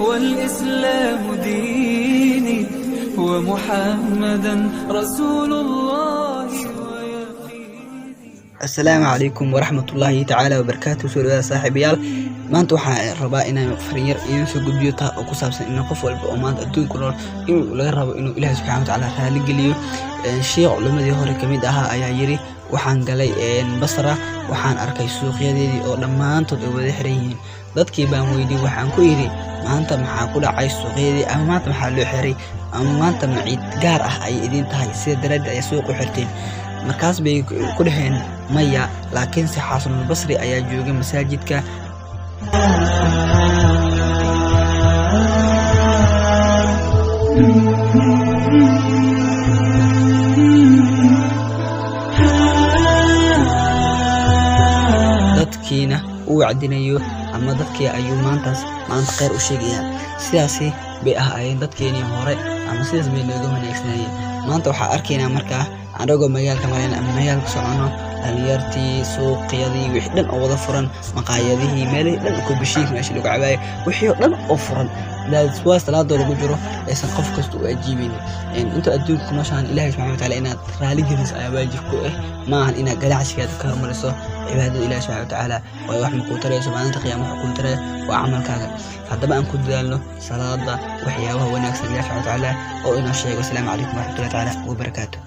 والإسلام ديني ومحمدا رسول الله ويقيني. السلام عليكم ورحمة الله تعالى وبركاته. سورة صاحبيال maanta waxaan rabaa inaan fariin yar idin soo gudbiyo taa oo ku saabsan in qof walba oo maanta adduunka nool inuu laga rabo inuu Ilaahay subhanahu wa ta'ala raali geliyo. Sheekh culimadii hore kamid ahaa ayaa yiri waxaan galay Basra waxaan arkay suuqyadeedii oo dhamaantood ay wada xiran yihiin. Dadkii baan weydiiyay waxaan ku yiri maanta maxaa ku dhacay suuqyadii ama maanta maxaa loo xiray ama maanta ma ciid gaar ah ay idin tahay sida daraaddeed ay suuq u xirteen. markaas bay ku dhaheen maya laakiin si Xasan al-Basri ayaa joogay masaajidka dadkiina uu wacdinayo ama dadkii ayuu maanta khayr u sheegayaan. sidaasi bay ahaayeen dadkeenii hore ama sidaas bay looga wanaagsanayeen. maanta waxaa arkaynaa markaa anagoo magaalka marayna ama magaalka socono dhalinyartii suuqyadii wixii dhan oo wada furan maqaayadihii meelihii dhan ku bishiik meesha lagu cabaayay wixii dhan oo furan daadwaas talaado lagu jiro aysan qof kasta u ajiibin. inta adduunka noshaan Ilaahay subhanahu wa ta'ala inaad raali geliso ayaa waajib ku ah maahan inaad ganacsigaada ka hormariso cibaadada Ilaahay subhanahu wa ta'ala oo wax ma ku tarayso maalinta qiyaamaha ku taray waa camalkaaga. haddaba aan ku dadaalno salaada waxyaabaha wanaagsan Ilaahay subhanahu wa ta'ala oo inoo sheego. Assalaamu calaykum wa rahmatullahi ta'ala wa barakaatuh.